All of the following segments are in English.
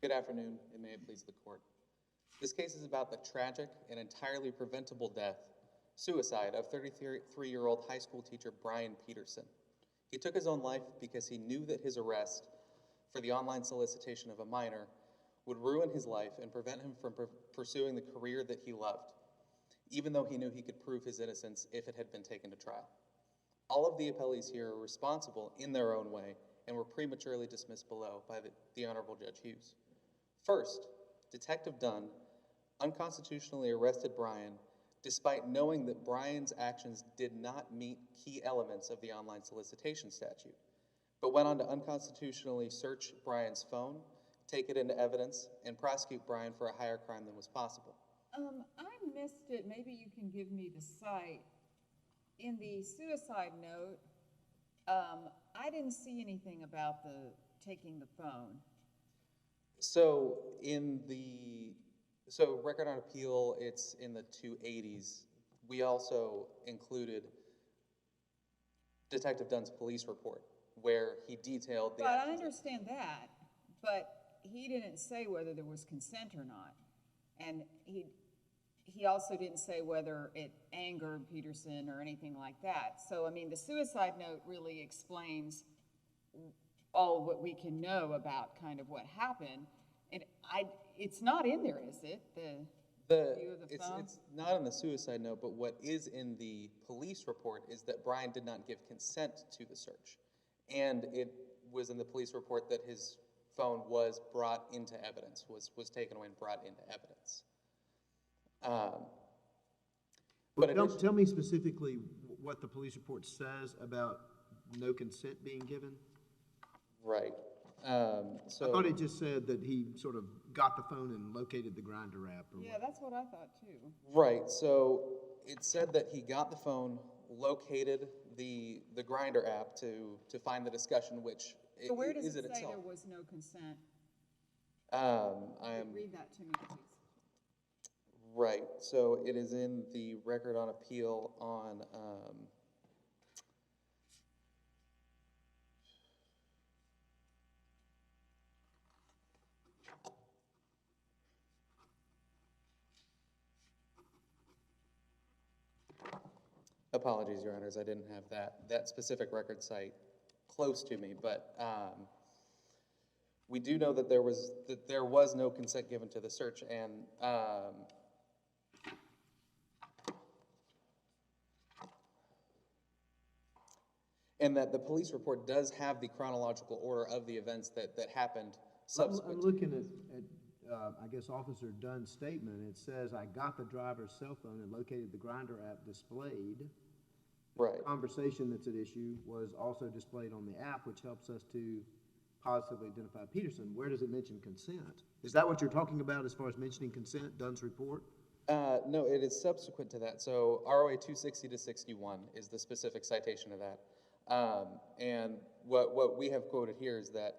Good afternoon, and may it please the court. This case is about the tragic and entirely preventable death, suicide of 33-year-old high school teacher Brian Petersen. He took his own life because he knew that his arrest for the online solicitation of a minor would ruin his life and prevent him from pursuing the career that he loved, even though he knew he could prove his innocence if it had been taken to trial. All of the appellees here are responsible in their own way and were prematurely dismissed below by the Honorable Judge Hughes. First, Detective Dunn unconstitutionally arrested Brian despite knowing that Brian's actions did not meet key elements of the online solicitation statute, but went on to unconstitutionally search Brian's phone, take it into evidence, and prosecute Brian for a higher crime than was possible. I missed it. Maybe you can give me the site. In the suicide note, I didn't see anything about the taking the phone. So Record on Appeal, it's in the 280s. We also included Detective Dunn's police report where he detailed the I understand that, but he didn't say whether there was consent or not. And he also didn't say whether it angered Petersen or anything like that. So, I mean, the suicide note really explains all what we can know about kind of what happened. And it's not in there, is it? The view of the phone? It's not in the suicide note, but what is in the police report is that Brian did not give consent to the search. And it was in the police report that his phone was brought into evidence, was taken away and brought into evidence. Tell me specifically what the police report says about no consent being given. Right. I thought it just said that he sort of got the phone and located the Grindr app. Yeah, that's what I thought too. Right. So it said that he got the phone, located the Grindr app to find the discussion, which so where does is it in say itself. there was no consent? Read that to me, please. Right. So it is in the Record on Appeal on apologies, Your Honors, I didn't have that specific record site close to me, but we do know that there was no consent given to the search, and that the police report does have the chronological order of the events that happened subsequent. I'm looking at I guess Officer Dunn's statement. It says, I got the driver's cell phone and located the Grindr app displayed. Right. The conversation that's at issue was also displayed on the app, which helps us to positively identify Petersen. Where does it mention consent? Is that what you're talking about as far as mentioning consent, Dunn's report? No, it is subsequent to that. So ROA 260 to 61 is the specific citation of that. And what we have quoted here is that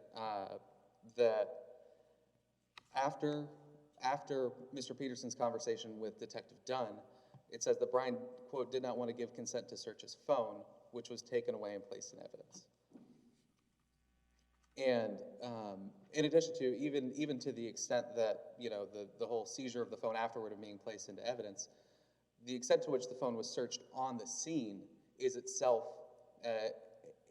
after Mr. Petersen's conversation with Detective Dunn, it says that Brian, quote, did not want to give consent to search his phone, which was taken away and placed in evidence. And in addition to, even to the extent that, you know, the whole seizure of the phone afterward of being placed into evidence, the extent to which the phone was searched on the scene is itself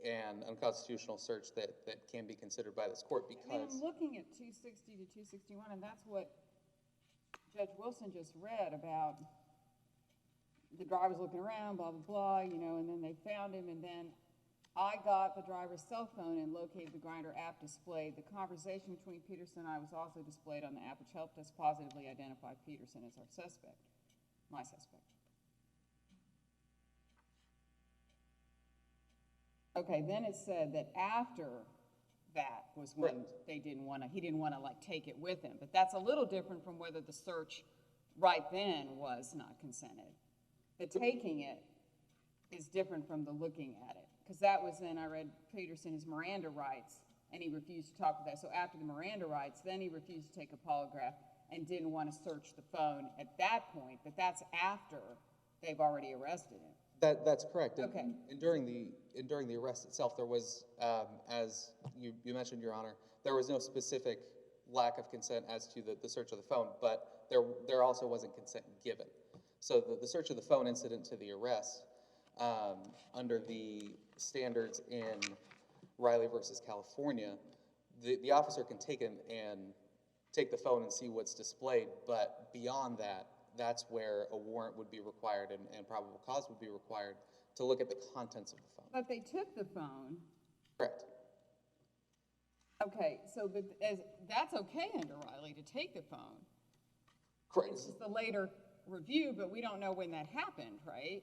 an unconstitutional search that can be considered by this court because... I mean, I'm looking at 260 to 261, and that's what Judge Wilson just read about the driver's looking around, blah, blah, blah, you know, and then they found him, and then I got the driver's cell phone and located the Grindr app displayed. The conversation between Petersen and I was also displayed on the app, which helped us positively identify Petersen as our suspect, my suspect. Okay, then it said that after that was when he didn't want to like take it with him, but that's a little different from whether the search right then was not consented. The taking it is different from the looking at it, because that was then I read Petersen's Miranda rights, and he refused to talk with that. So after the Miranda rights, then he refused to take a polygraph and didn't want to search the phone at that point, but that's after they've already arrested him. That's correct. Okay. And during the arrest itself, there was, as you mentioned, Your Honor, there was no specific lack of consent as to the search of the phone, but there also wasn't consent given. So the search of the phone incident to the arrest, under the standards in Riley versus California, the officer can take the phone and see what's displayed, but beyond that, that's where a warrant would be required and probable cause would be required to look at the contents of the phone. But they took the phone. Correct. Okay, so that's okay under Riley to take the phone. Correct. It's just a later review, but we don't know when that happened, right?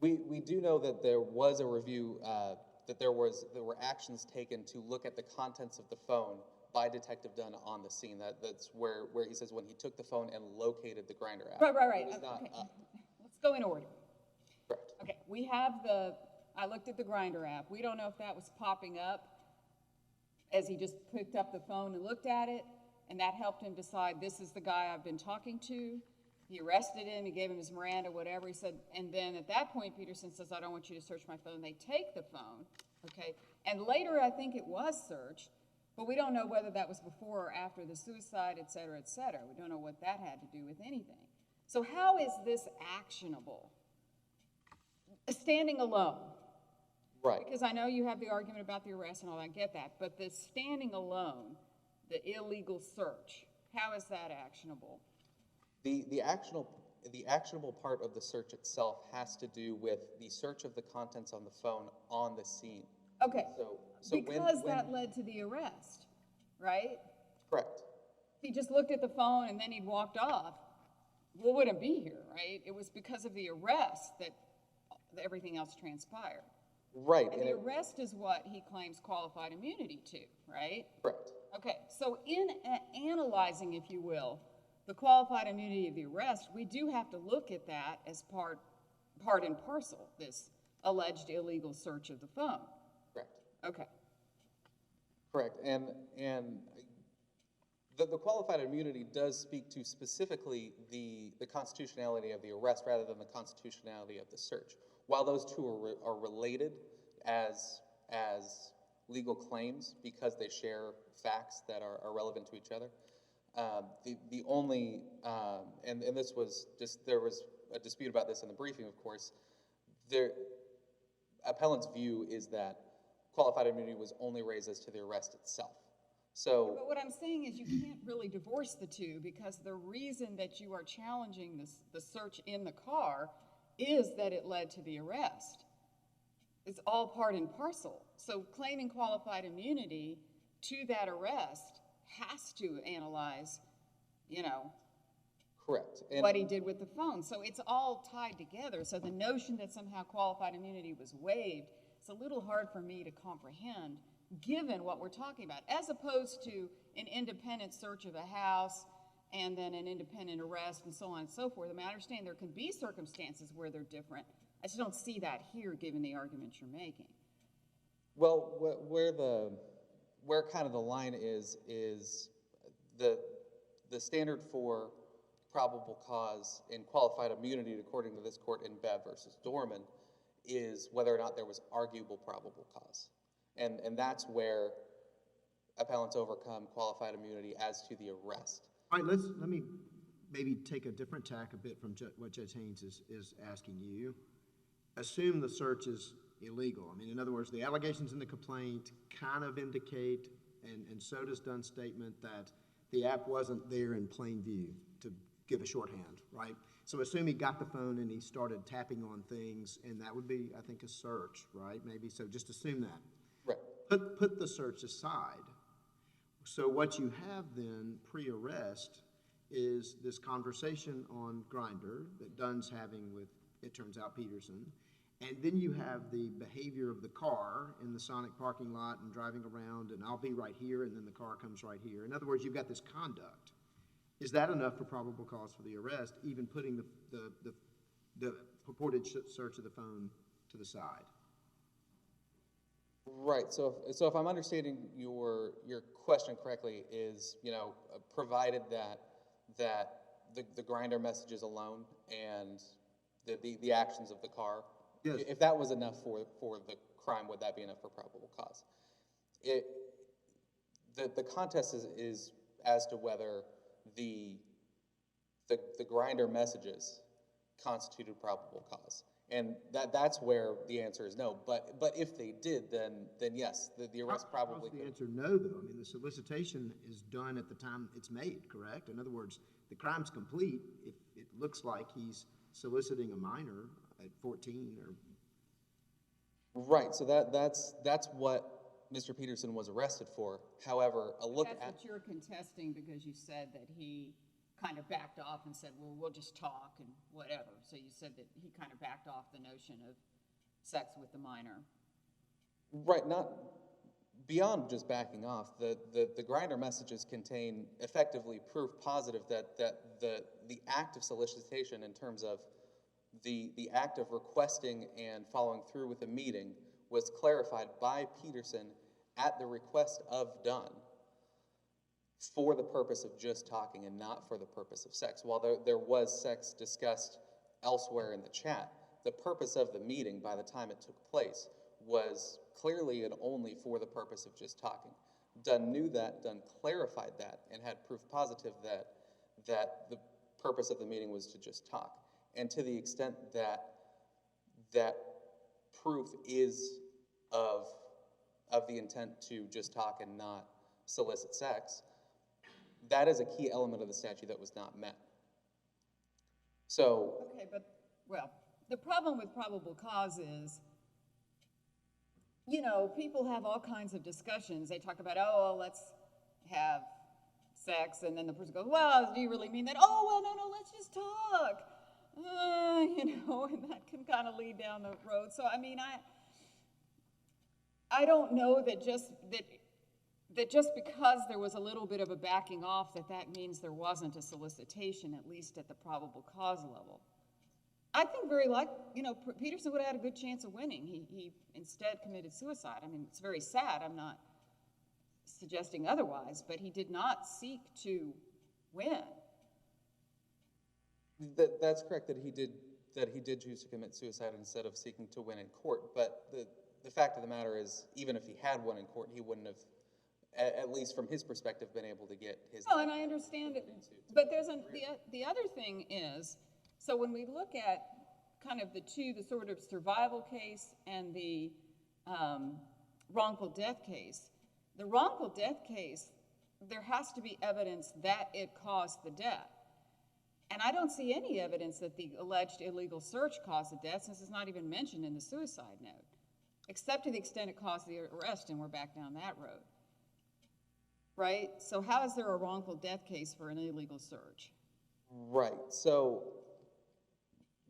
We do know that there was a review, that there were actions taken to look at the contents of the phone by Detective Dunn on the scene. That's where he says when he took the phone and located the grinder app. Right. It was not Okay. up. Let's go in order. Correct. Okay, we have I looked at the grinder app. We don't know if that was popping up as he just picked up the phone and looked at it, and that helped him decide this is the guy I've been talking to. He arrested him, he gave him his Miranda, whatever. He said, and then at that point, Petersen says, I don't want you to search my phone. They take the phone, okay? And later, I think it was searched, but we don't know whether that was before or after the suicide, et cetera, et cetera. We don't know what that had to do with anything. So how is this actionable? Standing alone. Right. Because I know you have the argument about the arrest and all that, I get that, but the standing alone, the illegal search, how is that actionable? The actionable part of the search itself has to do with the search of the contents on the phone on the scene. Okay, So because that led to the arrest, right? Correct. If he just looked at the phone and then he walked off, we wouldn't be here, right? It was because of the arrest that everything else transpired. Right. And the arrest is what he claims qualified immunity to, right? Correct. Okay, so in analyzing, if you will, the qualified immunity of the arrest, we do have to look at that as part and parcel, this alleged illegal search of the phone. Correct. Okay. Correct. And the qualified immunity does speak to specifically the constitutionality of the arrest rather than the constitutionality of the search. While those two are related as legal claims because they share facts that are relevant to each other, the only and this was just, there was a dispute about this in the briefing, of course. Appellant's view is that qualified immunity was only raised as to the arrest itself. So, but what I'm saying is you can't really divorce the two because the reason that you are challenging the search in the car is that it led to the arrest. It's all part and parcel. So claiming qualified immunity to that arrest has to analyze, correct. what he did with the phone. So it's all tied together. So the notion that somehow qualified immunity was waived, it's a little hard for me to comprehend given what we're talking about, as opposed to an independent search of a house and then an independent arrest and so on and so forth. I mean, I understand there can be circumstances where they're different. I just don't see that here given the argument you're making. Well, where kind of the line is the standard for probable cause in qualified immunity, according to this court in Bev versus Dorman, is whether or not there was arguable probable cause. And that's where appellants overcome qualified immunity as to the arrest. All right, let me maybe take a different tack a bit from what Judge Haynes is asking you. Assume the search is illegal. I mean, in other words, the allegations in the complaint kind of indicate, and so does Dunn's statement, that the app wasn't there in plain view, to give a shorthand, right? So assume he got the phone and he started tapping on things, and that would be, I think, a search, right? Maybe, so just assume that. Right. Put the search aside. So what you have then, pre-arrest, is this conversation on Grindr that Dunn's having with, it turns out, Petersen, and then you have the behavior of the car in the Sonic parking lot and driving around, and I'll be right here, and then the car comes right here. In other words, you've got this conduct. Is that enough for probable cause for the arrest, even putting the purported search of the phone to the side? Right. So if I'm understanding your question correctly, is provided that the Grindr messages alone and the actions of the car, yes, if that was enough for the crime, would that be enough for probable cause? The contest is as to whether the grinder messages constituted probable cause. And that's where the answer is no. But if they did, then yes, the arrest probably How's the could. answer no, though? I mean, the solicitation is done at the time it's made, correct? In other words, the crime's complete if it looks like he's soliciting a minor at 14 or... Right, so that's what Mr. Petersen was arrested for. However, a look That's at... what you're contesting because you said that he kind of backed off and said, well, we'll just talk and whatever. So you said that he kind of backed off the notion of sex with the minor. Right, not beyond just backing off. The grinder messages contain effectively proof positive that the act of solicitation in terms of the act of requesting and following through with a meeting was clarified by Petersen at the request of Dunn for the purpose of just talking and not for the purpose of sex. While there was sex discussed elsewhere in the chat, the purpose of the meeting by the time it took place was clearly and only for the purpose of just talking. Dunn knew that, Dunn clarified that, and had proof positive that the purpose of the meeting was to just talk. And to the extent that proof is of the intent to just talk and not solicit sex, that is a key element of the statute that was not met. So... Okay, but, well, the problem with probable cause is, you know, people have all kinds of discussions. They talk about, oh, let's have sex, and then the person goes, well, do you really mean that? Oh, well, no, let's just talk. You know, and that can kind of lead down the road. So, I mean, I don't know that just because there was a little bit of a backing off that means there wasn't a solicitation, at least at the probable cause level. I think Petersen would have had a good chance of winning. He instead committed suicide. I mean, it's very sad. I'm not suggesting otherwise, but he did not seek to win. That's correct that he did choose to commit suicide instead of seeking to win in court. But the fact of the matter is, even if he had won in court, he wouldn't have, at least from his perspective, been able to get his... Oh, and I understand it. But the other thing is, so when we look at kind of the sort of survival case and the wrongful death case, the wrongful death case, there has to be evidence that it caused the death. And I don't see any evidence that the alleged illegal search caused the death, since it's not even mentioned in the suicide note, except to the extent it caused the arrest, and we're back down that road. Right? So how is there a wrongful death case for an illegal search? Right. So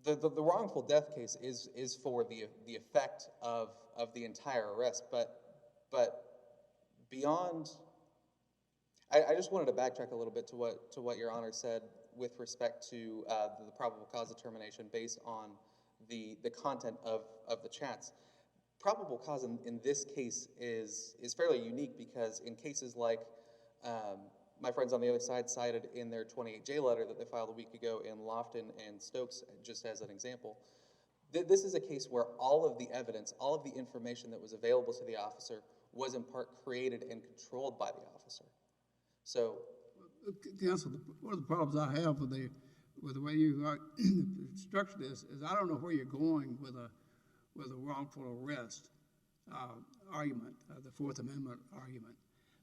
the wrongful death case is for the effect of the entire arrest, but beyond... I just wanted to backtrack a little bit to what Your Honor said with respect to the probable cause determination based on the content of the chats. Probable cause in this case is fairly unique because in cases like my friends on the other side cited in their 28J letter that they filed a week ago in Lofton and Stokes, just as an example, this is a case where all of the evidence, all of the information that was available to the officer was in part created and controlled by the officer. So... Counsel, one of the problems I have with the way you structured this is I don't know where you're going with a wrongful arrest argument, the Fourth Amendment argument.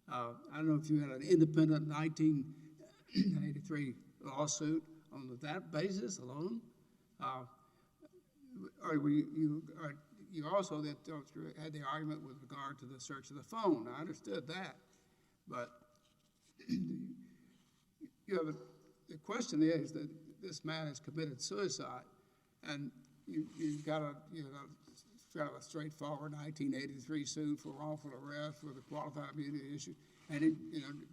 I don't know if you had an independent 1983 lawsuit on that basis alone, or you also had the argument with regard to the search of the phone. I understood that, but the question is that this man has committed suicide, and you've got a kind of a straightforward 1983 suit for wrongful arrest with a qualified immunity issue, and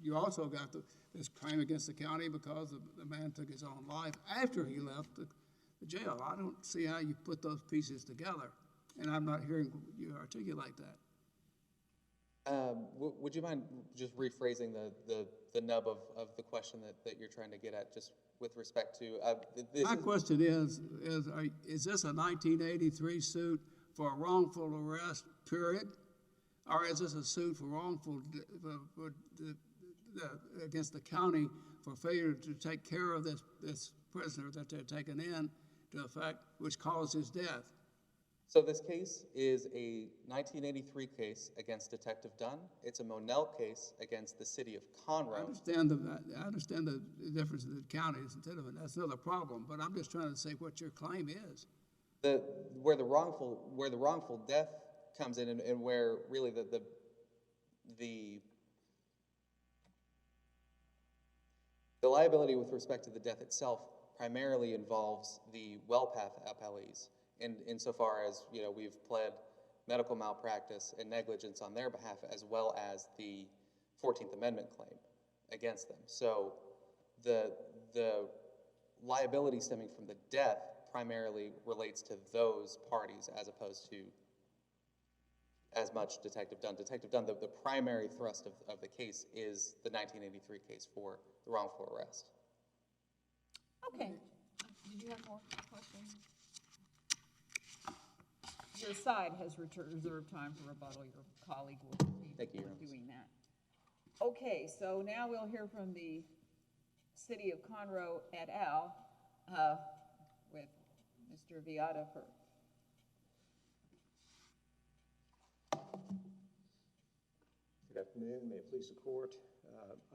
you also got this claim against the county because the man took his own life after he left the jail. I don't see how you put those pieces together, and I'm not hearing you articulate that. Would you mind just rephrasing the nub of the question that you're trying to get at, just with respect to... My question is this a 1983 suit for a wrongful arrest, period? Or is this a suit for wrongful against the county for failure to take care of this prisoner that they're taking in to effect, which caused his death. So this case is a 1983 case against Detective Dunn. It's a Monell case against the city of I Conroe. understand the difference in the counties, that's another problem, but I'm just trying to say what your claim is. Where the wrongful death comes in, and where really the liability with respect to the death itself primarily involves the WellPath appellees, insofar as, you know, we've pled medical malpractice and negligence on their behalf, as well as the 14th Amendment claim against them. So the liability stemming from the death primarily relates to those parties, as opposed to as much Detective Dunn. Detective Dunn, the primary thrust of the case is the 1983 case for the wrongful arrest. Okay. Did you have more questions? Your side has reserved time for rebuttal. Your colleague will be Thank you, Your Honor. doing that. Okay, so now we'll hear from the City of Conroe et al. With Mr. Viada first. Good afternoon. May it please the court.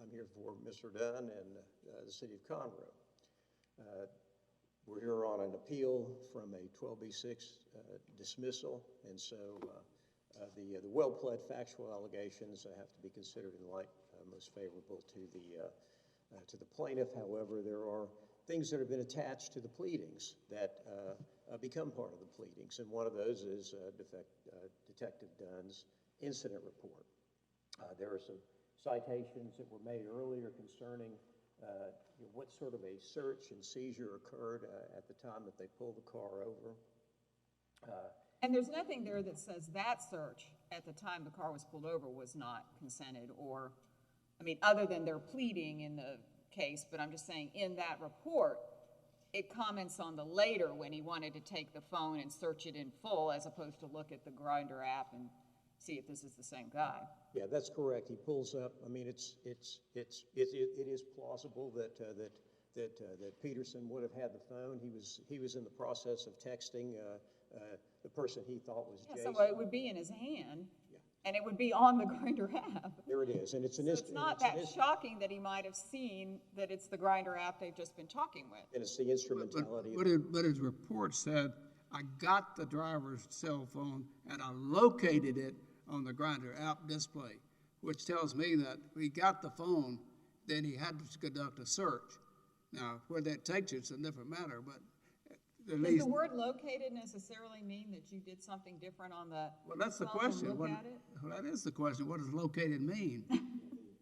I'm here for Mr. Dunn and the City of Conroe. We're here on an appeal from a 12B6 dismissal, and so the well-pled factual allegations have to be considered in light most favorable to the plaintiff. However, there are things that have been attached to the pleadings that become part of the pleadings, and one of those is Detective Dunn's incident report. There are some citations that were made earlier concerning what sort of a search and seizure occurred at the time that they pulled the car over. And there's nothing there that says that search at the time the car was pulled over was not consented, or, I mean, other than their pleading in the case, but I'm just saying in that report, it comments on the later when he wanted to take the phone and search it in full, as opposed to look at the Grindr app and see if this is the same guy. Yeah, that's correct. He pulls up. I mean, it is plausible that Petersen would have had the phone. He was in the process of texting the person he thought was Jason. So it would be in his hand, and it would be on the Grindr app. There it is, and it's an. So it's not that shocking that he might have seen that it's the Grindr app they've just been talking with. And it's the instrumentality. But his report said, I got the driver's cell phone and I located it on the Grindr app display, which tells me that he got the phone, then he had to conduct a search. Now, where that takes you, it's a different matter, but at least. Does the word located necessarily mean that you did something different on the Well, that's the phone question. and look at it? Well, that is the question. What does located mean?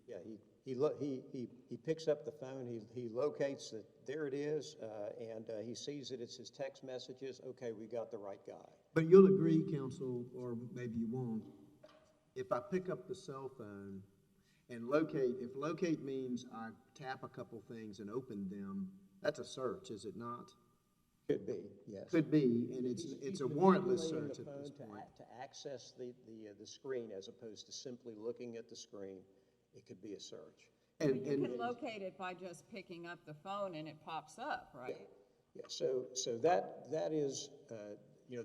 Yeah, he picks up the phone. He locates that there it is, and he sees that it's his text messages. Okay, we got the right guy. But you'll agree, counsel, or maybe you won't, if I pick up the cell phone and locate, if locate means I tap a couple things and open them, that's a search, is it not? Could be, yes. Could be, and it's a warrantless search at this point. To access the screen as opposed to simply looking at the screen, it could be a search. You can locate it by just picking up the phone and it pops up, right? Yeah. So that is,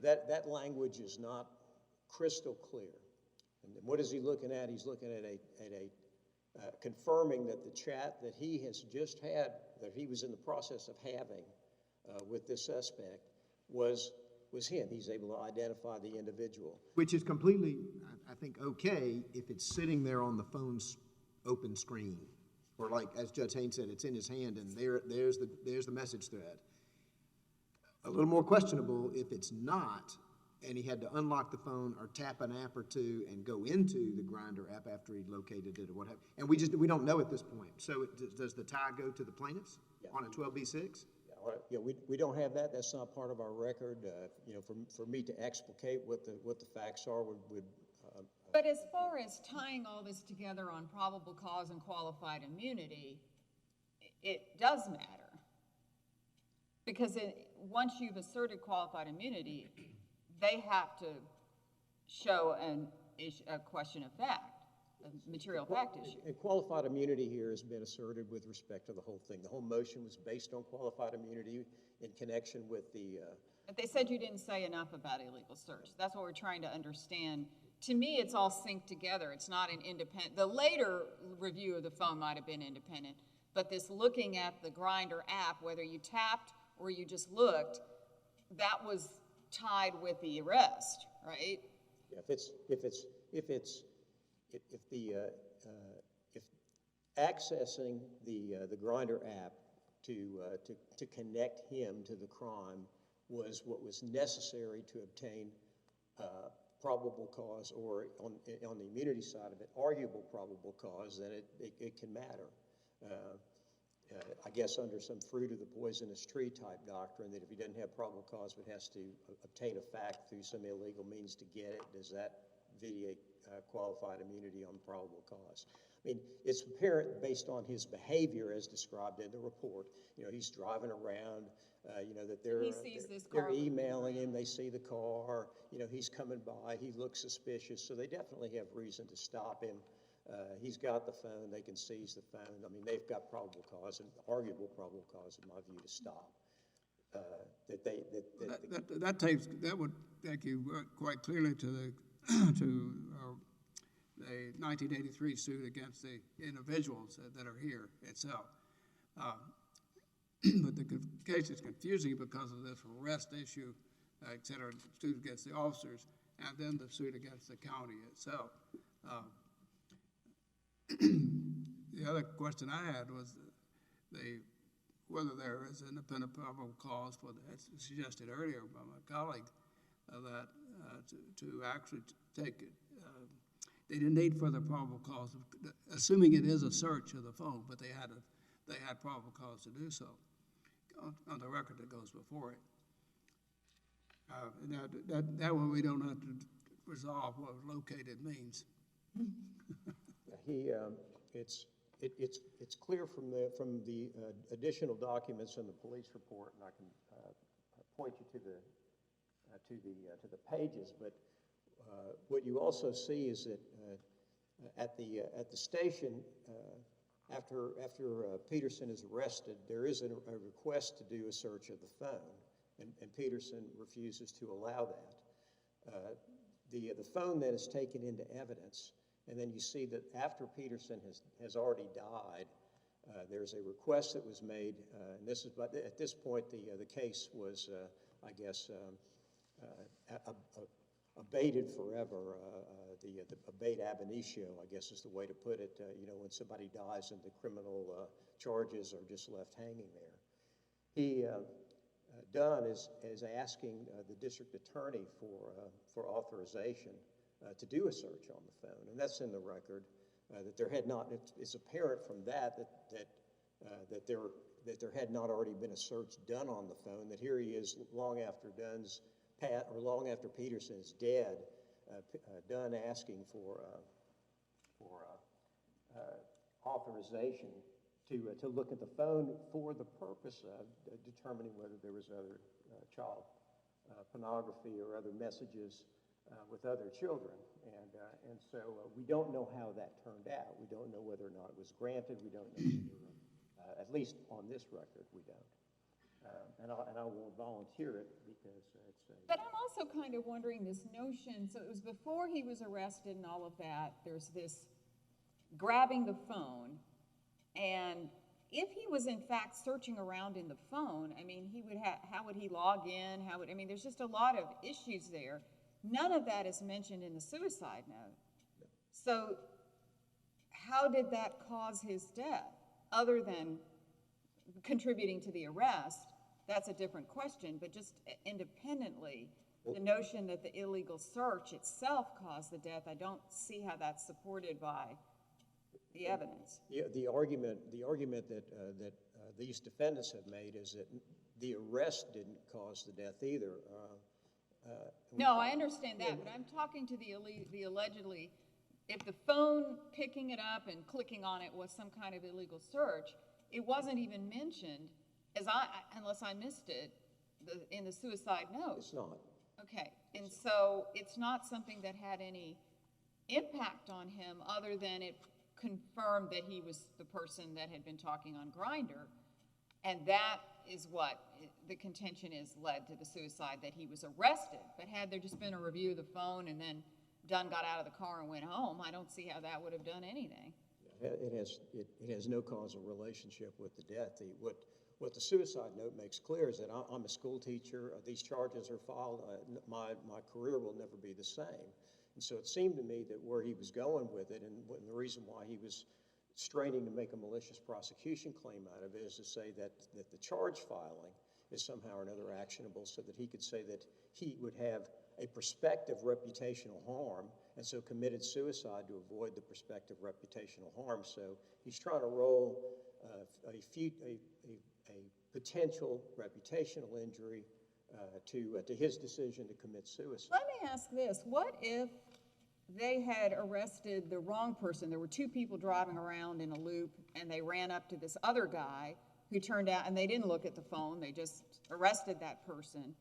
that language is not crystal clear. And what is he looking at? He's looking at confirming that the chat that he has just had, that he was in the process of having with this suspect, was him. He's able to identify the individual. Which is completely, I think, okay if it's sitting there on the phone's open screen. Or like, as Judge Haynes said, it's in his hand and there's the message thread. A little more questionable if it's not, and he had to unlock the phone or tap an app or two and go into the Grindr app after he located it or what have you. And we don't know at this point. So does the tie go to the plaintiffs on a 12B6? Yeah, we don't have that. That's not part of our record. For me to explicate what the facts are would. But as far as tying all this together on probable cause and qualified immunity, it does matter. Because once you've asserted qualified immunity, they have to show a question of fact. material fact issue. And qualified immunity here has been asserted with respect to the whole thing. The whole motion was based on qualified immunity in connection with the, But they said you didn't say enough about illegal search. That's what we're trying to understand. To me, it's all synced together. It's not an independent, the later review of the phone might have been independent, but this looking at the Grindr app, whether you tapped or you just looked, that was tied with the arrest, right? yeah, if accessing the Grindr app to connect him to the crime was what was necessary to obtain probable cause, or on the immunity side of it, arguable probable cause, then it can matter. I guess under some fruit of the poisonous tree type doctrine, that if he doesn't have probable cause but has to obtain a fact through some illegal means to get it, does that vitiate qualified immunity on probable cause? I mean, it's apparent based on his behavior as described in the report. You know, he's driving around, you know, that He sees this car. they're emailing him, they see the car, you know, he's coming by, he looks suspicious, so they definitely have reason to stop him. He's got the phone, they can seize the phone. I mean, they've got probable cause, and arguable probable cause, in my view, to stop. That would take you quite clearly to the the 1983 suit against the individuals that are here itself. But the case is confusing because of this arrest issue, et cetera, suit against the officers, and then the suit against the county itself. The other question I had was whether there is independent probable cause for, as suggested earlier by my colleague, that to actually take it. They didn't need further probable cause, assuming it is a search of the phone, but they had probable cause to do so on the record that goes before it. That way we don't have to resolve what located means. It's clear from the additional documents in the police report, and I can point you to the pages. But what you also see is that at the station, after Petersen is arrested, there is a request to do a search of the phone, and Petersen refuses to allow that. The phone then is taken into evidence. And then you see that after Petersen has already died, there's a request that was made, and this is, but at this point the case was, I guess, abated forever. The abate ab initio, I guess, is the way to put it. You know, when somebody dies and the criminal charges are just left hanging there. Dunn is asking the district attorney for authorization to do a search on the phone, and that's in the record. That there had not. It's apparent from that there had not already been a search done on the phone. That here he is, long after long after Petersen is dead, Dunn asking for authorization to look at the phone for the purpose of determining whether there was other child pornography or other messages with other children, and so we don't know how that turned out. We don't know whether or not it was granted. We don't know, at least on this record, we don't. And I won't volunteer it because it's. But I'm also kind of wondering this notion. So it was before he was arrested and all of that. There's this grabbing the phone, and if he was in fact searching around in the phone, I mean, he would how would he log in? I mean, there's just a lot of issues there. None of that is mentioned in the suicide note. So how did that cause his death, other than contributing to the arrest? That's a different question, but just independently, the notion that the illegal search itself caused the death, I don't see how that's supported by the evidence. Yeah, the argument that these defendants have made is that the arrest didn't cause the death either. No, I understand that, but I'm talking to the allegedly, if the phone picking it up and clicking on it was some kind of illegal search, it wasn't even mentioned, unless I missed it, in the suicide note. It's not. Okay, and so it's not something that had any impact on him other than it confirmed that he was the person that had been talking on Grindr. And that is what the contention is led to the suicide, that he was arrested. But had there just been a review of the phone and then Dunn got out of the car and went home, I don't see how that would have done anything. It has no causal relationship with the death. What the suicide note makes clear is that I'm a school teacher. These charges are filed. My career will never be the same. And so it seemed to me that where he was going with it, and the reason why he was straining to make a malicious prosecution claim out of it, is to say that the charge filing is somehow or another actionable, so that he could say that he would have a prospective reputational harm, and so committed suicide to avoid the prospective reputational harm. So he's trying to roll a potential reputational injury to his decision to commit suicide. Let me ask this. What if they had arrested the wrong person? There were two people driving around in a loop, and they ran up to this other guy who turned out, and they didn't look at the phone, they just arrested that person,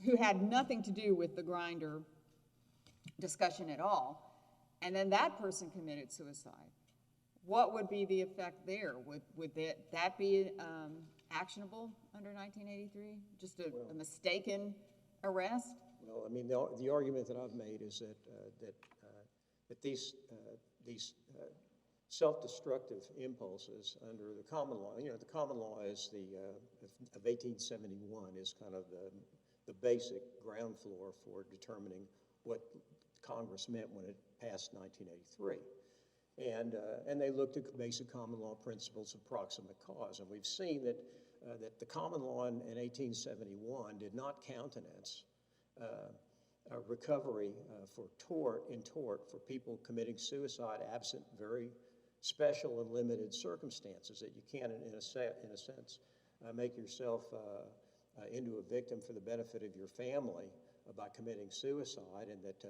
who had nothing to do with the Grindr discussion at all, and then that person committed suicide. What would be the effect there? Would that be actionable under 1983? Just a mistaken arrest? Well, I mean, the argument that I've made is that these self-destructive impulses under the common law, the common law is of 1871 is kind of the basic ground floor for determining what Congress meant when it passed 1983. And they looked at basic common law principles of proximate cause. And we've seen that the common law in 1871 did not countenance recovery for tort for people committing suicide absent very special and limited circumstances, that you can, in a sense, make yourself into a victim for the benefit of your family by committing suicide, and that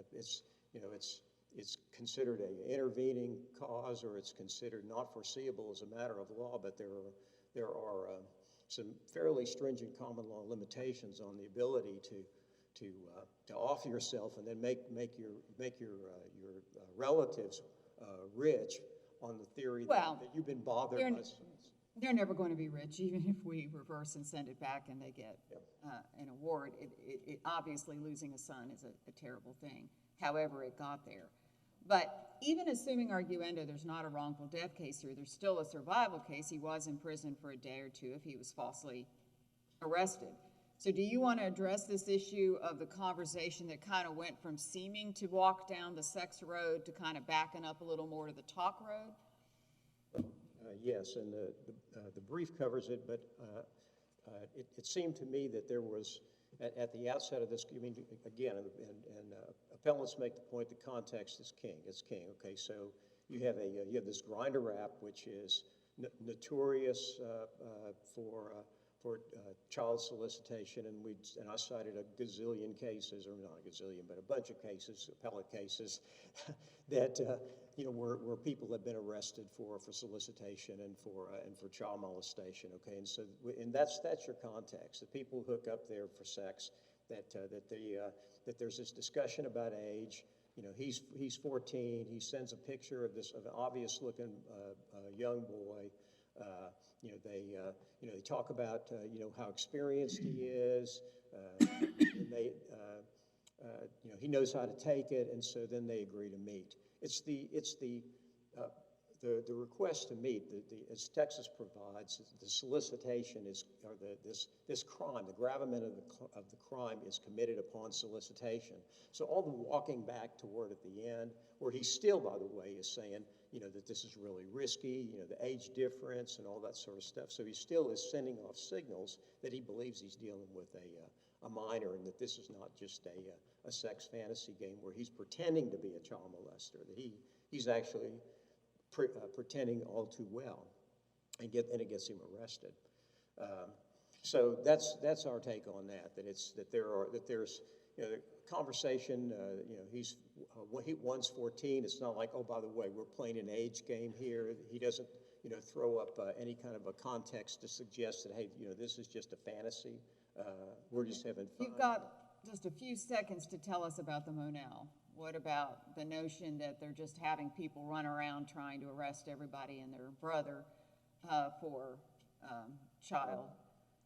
it's considered an intervening cause, or it's considered not foreseeable as a matter of law. But there are some fairly stringent common law limitations on the ability to off yourself and then make your relatives rich on the theory that you've been bothered by. They're never going to be rich, even if we reverse and send it back and they get an award. It obviously, losing a son is a terrible thing. However, it got there. But even assuming arguendo, there's not a wrongful death case here, there's still a survival case. He was in prison for a day or two if he was falsely arrested. So do you want to address this issue of the conversation that kind of went from seeming to walk down the sex road to kind of backing up a little more to the talk road? Yes, and the brief covers it, but it seemed to me that there was, at the outset of this, I mean, again, and appellants make the point that context is king. It's king. Okay, so you have this Grindr rap, which is notorious for child solicitation, and I cited a gazillion cases, or not a gazillion, but a bunch of cases, appellate cases, that where people have been arrested for solicitation and for child molestation. Okay, and that's your context. The people hook up there for sex. That there's this discussion about age. He's 14. He sends a picture of an obvious-looking young boy. They talk about how experienced he is. And he knows how to take it, and so then they agree to meet. It's the request to meet. As Texas provides, the solicitation is, or this crime, the gravamen of the crime is committed upon solicitation. So all the walking back toward at the end, where he still, by the way, is saying, that this is really risky, the age difference and all that sort of stuff. So he still is sending off signals that he believes he's dealing with a minor, and that this is not just a sex fantasy game where he's pretending to be a child molester, that he's actually pretending all too well, and it gets him arrested. So that's our take on that. That there's the conversation. One's 14. It's not like, oh, by the way, we're playing an age game here. He doesn't throw up any kind of a context to suggest that, hey, this is just a fantasy. We're just having fun. You've got just a few seconds to tell us about the Monell. What about the notion that they're just having people run around trying to arrest everybody and their brother for child?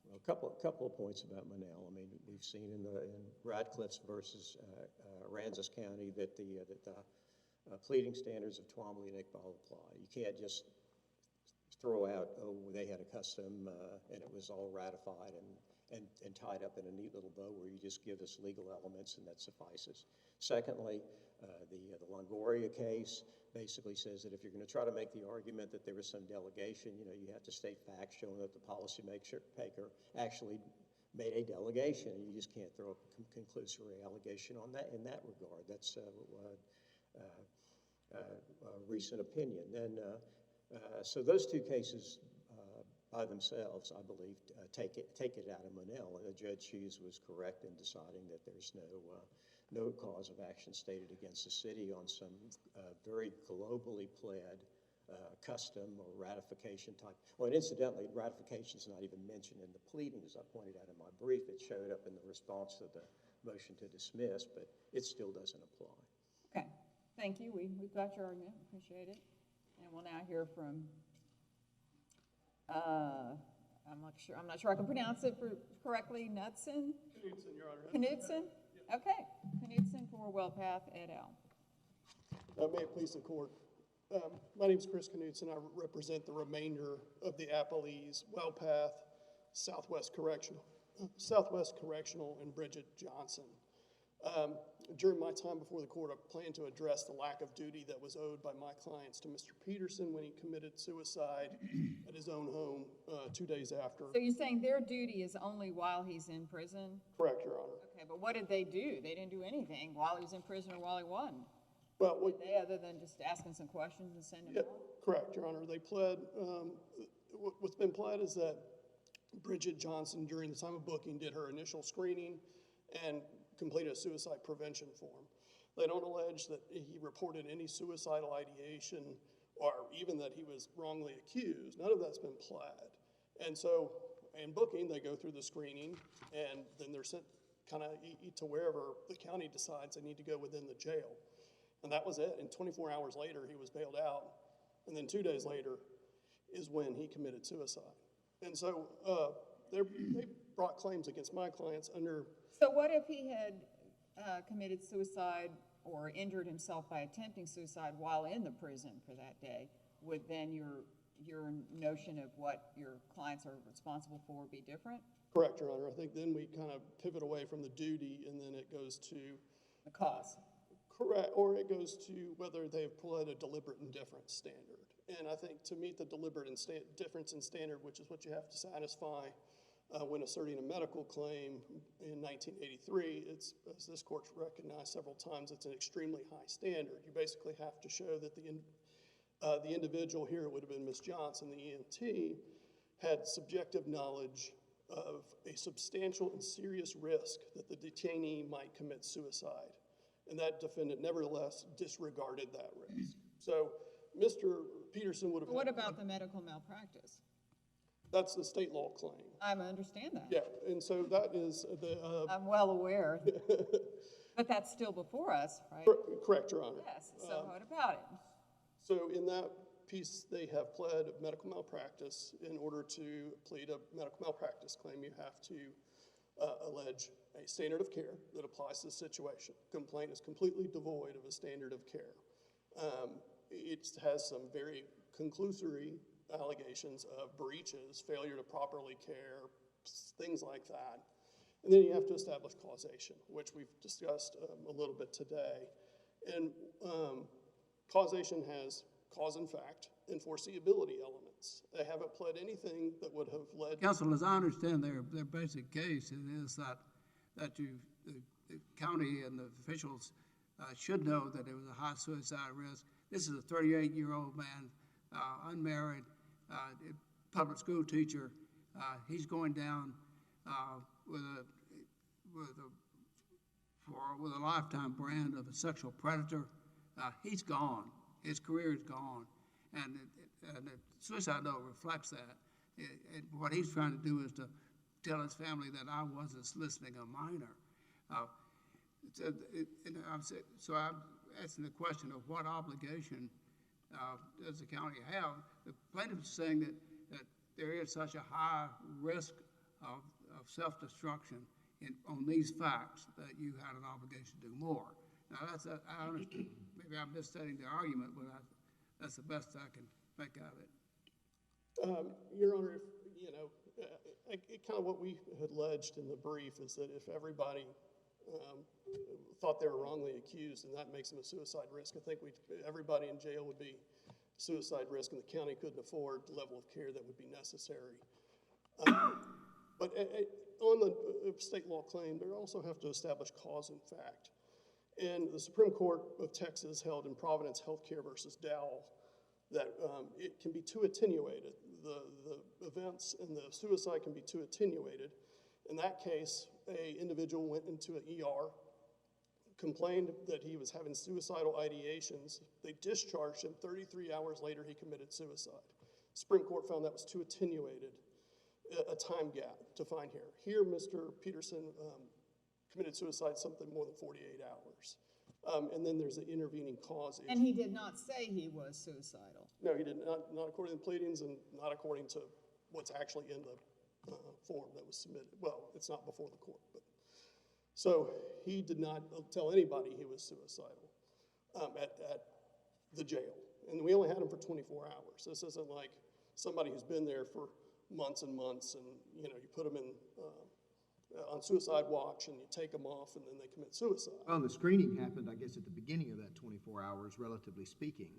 Well, a couple of points about Monell. I mean, we've seen in Radcliffe's versus Aransas County that the pleading standards of Twombly and Iqbal apply. You can't just throw out, oh, they had a custom and it was all ratified and tied up in a neat little bow where you just give us legal elements and that suffices. Secondly, the Longoria case basically says that if you're going to try to make the argument that there was some delegation, you have to state facts showing that the policymaker actually made a delegation. You just can't throw a conclusory allegation on that in that regard. That's recent opinion. And so those two cases by themselves, I believe, take it out of Monell. Judge Hughes was correct in deciding that there's no cause of action stated against the city on some very globally pled custom or ratification type. Well, and incidentally, ratification is not even mentioned in the pleading, as I pointed out in my brief. It showed up in the response to the motion to dismiss, but it still doesn't apply. Okay, thank you. We've got your argument. Appreciate it. And we'll now hear from, I'm not sure I can pronounce it correctly, Knudsen? Knudsen, Your Honor. Knudsen? Okay, Knudsen for Wellpath et al. May it please the court. My name is Chris Knudsen. I represent the remainder of the Appalese, Wellpath, Southwest Correctional, and Bridget Johnson. During my time before the court, I plan to address the lack of duty that was owed by my clients to Mr. Petersen when he committed suicide at his own home 2 days after. So you're saying their duty is only while he's in prison? Correct, Your Honor. Okay, but what did they do? They didn't do anything while he was in prison or while he wasn't. Well, Other than just asking some questions and sending yeah, them on? correct, Your Honor. They pled, what's been pled is that Bridget Johnson, during the time of booking, did her initial screening and completed a suicide prevention form. They don't allege that he reported any suicidal ideation or even that he was wrongly accused. None of that's been pled. And so in booking, they go through the screening and then they're sent kind of to wherever the county decides they need to go within the jail. And that was it. And 24 hours later, he was bailed out. And then 2 days later is when he committed suicide. And so they brought claims against my clients under. So what if he had committed suicide or injured himself by attempting suicide while in the prison for that day? Would then your notion of what your clients are responsible for be different? Correct, Your Honor. I think then we kind of pivot away from the duty and then it goes to The cause. Correct, or it goes to whether they've pled a deliberate indifference standard. And I think to meet the deliberate difference in standard, which is what you have to satisfy when asserting a medical claim in 1983, it's, as this court's recognized several times, it's an extremely high standard. You basically have to show that the individual here, it would have been Ms. Johnson, the EMT, had subjective knowledge of a substantial and serious risk that the detainee might commit suicide. And that defendant nevertheless disregarded that risk. So Mr. Petersen would have. What about the medical malpractice? That's the state law claim. I understand that. Yeah, and so that is the. I'm well aware. But that's still before us, right? Correct, Your Honor. Yes, so what about it? So in that piece, they have pled medical malpractice. In order to plead a medical malpractice claim, you have to allege a standard of care that applies to the situation. Complaint is completely devoid of a standard of care. It has some very conclusory allegations of breaches, failure to properly care, things like that. And then you have to establish causation, which we've discussed a little bit today. And causation has cause and fact and foreseeability elements. They haven't pled anything that would have led. Counsel, as I understand their basic case, it is that the county and the officials should know that there was a high suicide risk. This is a 38-year-old man, unmarried, public school teacher. He's going down with a lifetime brand of a sexual predator. He's gone. His career is gone, and the suicide note reflects that. And what he's trying to do is to tell his family that I wasn't soliciting a minor. So I'm asking the question of what obligation does the county have? The plaintiff is saying that there is such a high risk of self-destruction on these facts that you had an obligation to do more. Now, I understand, maybe I'm misstating the argument, but that's the best I can make out of it. Your Honor, kind of what we had alleged in the brief is that if everybody thought they were wrongly accused and that makes them a suicide risk, I think everybody in jail would be suicide risk and the county couldn't afford the level of care that would be necessary. But on the state law claim, they also have to establish cause and fact. And the Supreme Court of Texas held in Providence Healthcare versus Dowell that it can be too attenuated. The events and the suicide can be too attenuated. In that case, an individual went into an ER, complained that he was having suicidal ideations. They discharged him. 33 hours later, he committed suicide. The Supreme Court found that was too attenuated, a time gap to find here. Here, Mr. Petersen committed suicide something more than 48 hours. And then there's an intervening cause issue. And he did not say he was suicidal. No, he did not according to the pleadings and not according to what's actually in the form that was submitted. Well, it's not before the court. But. So he did not tell anybody he was suicidal at the jail. And we only had him for 24 hours. This isn't like somebody who's been there for months and months and, you put them in on suicide watch and you take them off and then they commit suicide. Well, the screening happened, I guess, at the beginning of that 24 hours, relatively speaking.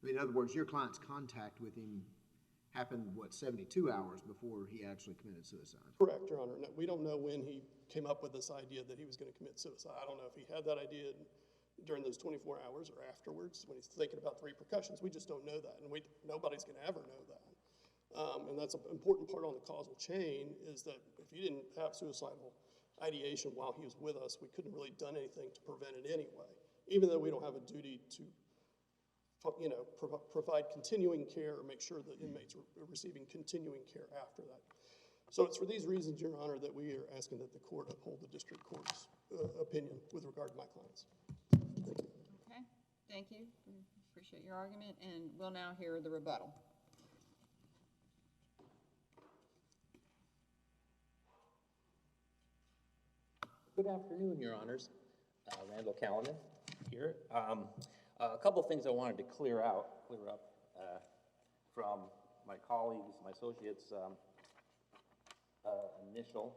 I mean, in other words, your client's contact with him happened, 72 hours before he actually committed suicide? Correct, Your Honor. No, we don't know when he came up with this idea that he was going to commit suicide. I don't know if he had that idea during those 24 hours or afterwards when he's thinking about the repercussions. We just don't know that, and nobody's going to ever know that. And that's an important part on the causal chain is that if he didn't have suicidal ideation while he was with us, we couldn't really done anything to prevent it anyway, even though we don't have a duty to provide continuing care or make sure that inmates are receiving continuing care after that. So it's for these reasons, Your Honor, that we are asking that the court uphold the district court's opinion with regard to my clients. Okay, thank you. Appreciate your argument, and we'll now hear the rebuttal. Good afternoon, Your Honors. Randall Kallinen here. A couple things I wanted to clear up from my colleagues, my associates' initial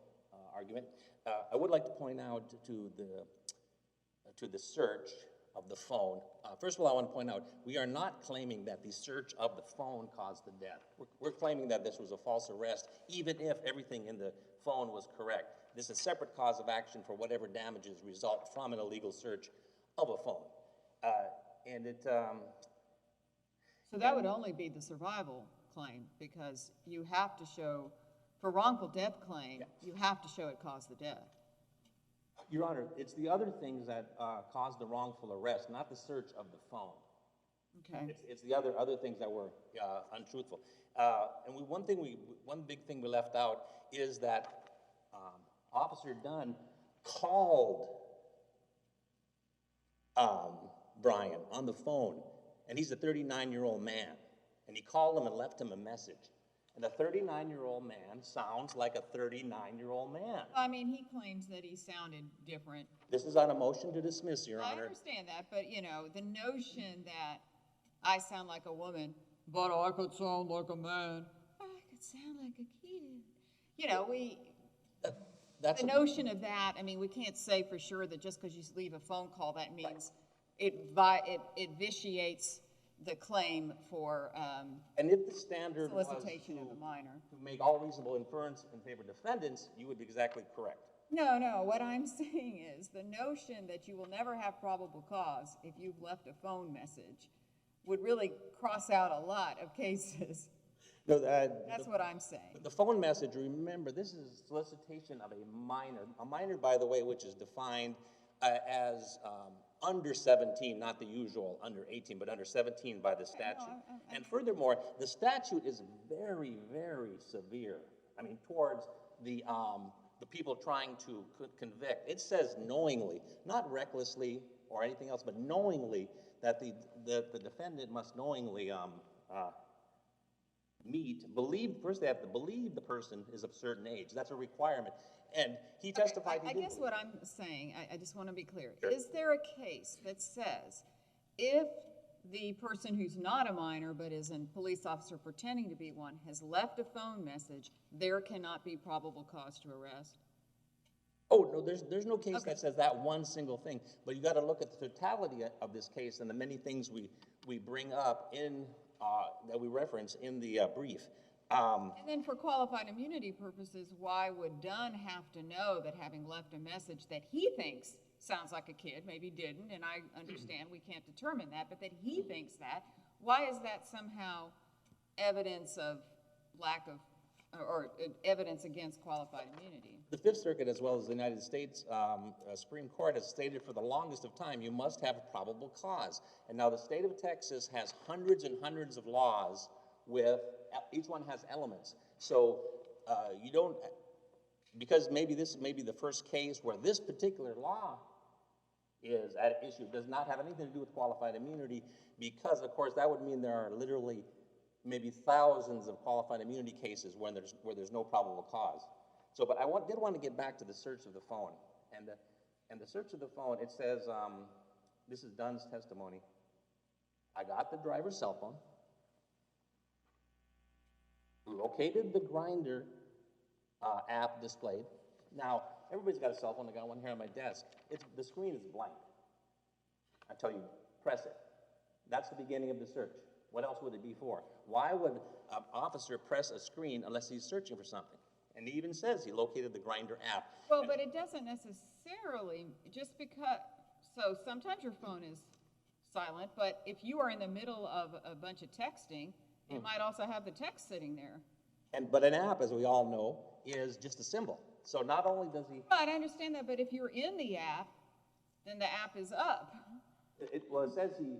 argument. I would like to point out to the search of the phone. First of all, I want to point out we are not claiming that the search of the phone caused the death. We're claiming that this was a false arrest, even if everything in the phone was correct. This is a separate cause of action for whatever damages result from an illegal search of a phone. So that would only be the survival claim because you have to show, for wrongful death claim, yes, you have to show it caused the death. Your Honor, it's the other things that caused the wrongful arrest, not the search of the phone. Okay. It's the other things that were untruthful. And one big thing we left out is that Officer Dunn called Brian on the phone, and he's a 39-year-old man, and he called him and left him a message. And a 39-year-old man sounds like a 39-year-old man. I mean, he claims that he sounded different. This is on a motion to dismiss, Your Honor. I understand that, but, the notion that I sound like a woman, but I could sound like a man, I could sound like a kid. The notion of that, I mean, we can't say for sure that just because you leave a phone call, that means it vitiates the claim for and if the standard solicitation of a minor. To make all reasonable inference in favor of defendants, you would be exactly correct. No, what I'm saying is the notion that you will never have probable cause if you've left a phone message would really cross out a lot of cases. No, that's what I'm saying. The phone message, remember, this is solicitation of a minor, by the way, which is defined as under 17, not the usual under 18, but under 17 by the statute. And furthermore, the statute is very, very severe. I mean, towards the the people trying to convict. It says knowingly, not recklessly or anything else, but knowingly, that the defendant must knowingly first they have to believe the person is of a certain age. That's a requirement. And he testified he I didn't guess believe. what I'm saying, I just want to be clear. Sure. Is there a case that says if the person who's not a minor but is a police officer pretending to be one has left a phone message, there cannot be probable cause to arrest? Oh, no, there's no case that says that one single thing. But you got to look at the totality of this case and the many things we bring up in, that we reference in the brief. And then for qualified immunity purposes, why would Dunn have to know that having left a message that he thinks sounds like a kid, maybe didn't, and I understand we can't determine that, but that he thinks that, why is that somehow evidence of lack of, or evidence against qualified immunity? The Fifth Circuit, as well as the United States Supreme Court, has stated for the longest of time, you must have a probable cause. And now the state of Texas has hundreds and hundreds of laws with, each one has elements. So you don't, because maybe this may be the first case where this particular law is at issue, does not have anything to do with qualified immunity, because of course that would mean there are literally maybe thousands of qualified immunity cases where there's no probable cause. So, but I did want to get back to the search of the phone, and the search of the phone. It says, this is Dunn's testimony. I got the driver's cell phone, located the Grindr app displayed. Now, everybody's got a cell phone. I got one here on my desk. The screen is blank until you press it. That's the beginning of the search. What else would it be for? Why would an officer press a screen unless he's searching for something? And he even says he located the Grindr app. Well, but it doesn't necessarily, just because, so sometimes your phone is silent, but if you are in the middle of a bunch of texting, it might also have the text sitting there. But an app, as we all know, is just a symbol. So not only does he... Right, I understand that, but if you're in the app, then the app is up. Well, it says he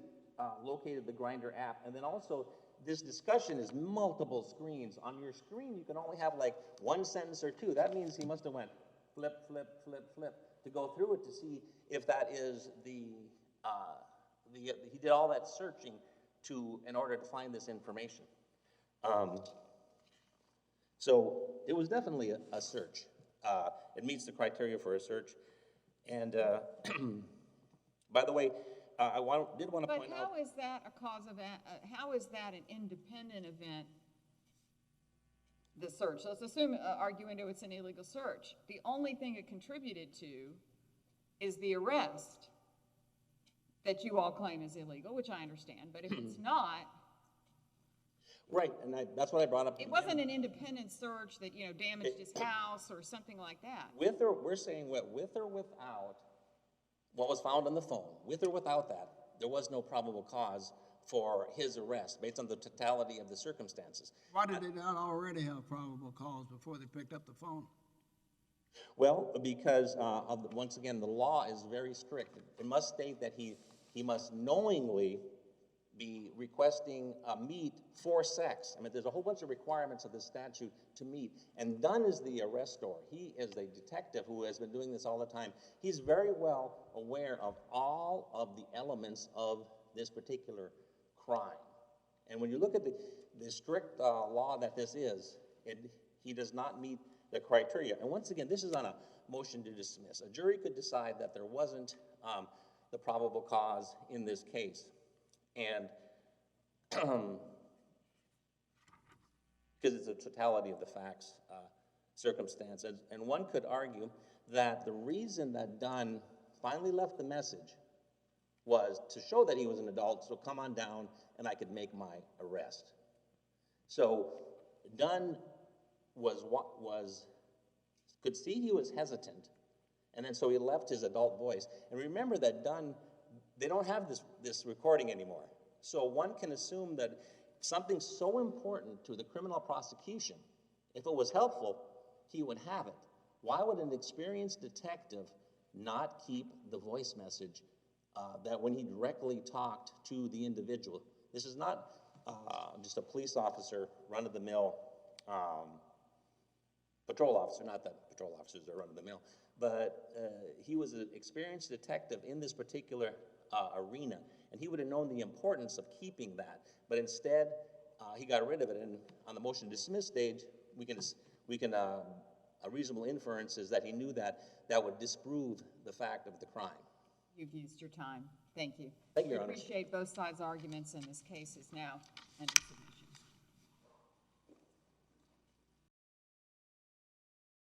located the Grindr app, and then also this discussion is multiple screens. On your screen, you can only have like one sentence or two. That means he must have went flip, flip, flip, flip to go through it to see if that is he did all that searching in order to find this information. So it was definitely a search. It meets the criteria for a search. And by the way, I did want to point out. But how is that a cause of, how is that an independent event, the search? Let's assume, arguendo, it's an illegal search. The only thing it contributed to is the arrest that you all claim is illegal, which I understand. But if it's not. Right, and that's what I brought up. It wasn't an independent search that, damaged his house or something like that. We're saying with or without what was found on the phone, with or without that, there was no probable cause for his arrest based on the totality of the circumstances. Why did they not already have probable cause before they picked up the phone? Well, because once again, the law is very strict. It must state that he must knowingly be requesting a meet for sex. I mean, there's a whole bunch of requirements of the statute to meet. And Dunn is the arrestor. He is a detective who has been doing this all the time. He's very well aware of all of the elements of this particular crime. And when you look at the strict law that this is, he does not meet the criteria. And once again, this is on a motion to dismiss. A jury could decide that there wasn't the probable cause in this case. And because it's a totality of the facts, circumstances, and one could argue that the reason that Dunn finally left the message was to show that he was an adult, so come on down and I could make my arrest. So Dunn could see he was hesitant, and then so he left his adult voice. And remember that Dunn, they don't have this recording anymore. So one can assume that something so important to the criminal prosecution, if it was helpful, he would have it. Why would an experienced detective not keep the voice message that when he directly talked to the individual? This is not just a police officer, run-of-the-mill patrol officer, not that patrol officers are run-of-the-mill, but he was an experienced detective in this particular arena, and he would have known the importance of keeping that, but instead, he got rid of it, and on the motion to dismiss stage, a reasonable inference is that he knew that that would disprove the fact of the crime. You've used your time. Thank you. Thank you, Your We Honor. appreciate both sides' arguments, and this case is now under submission.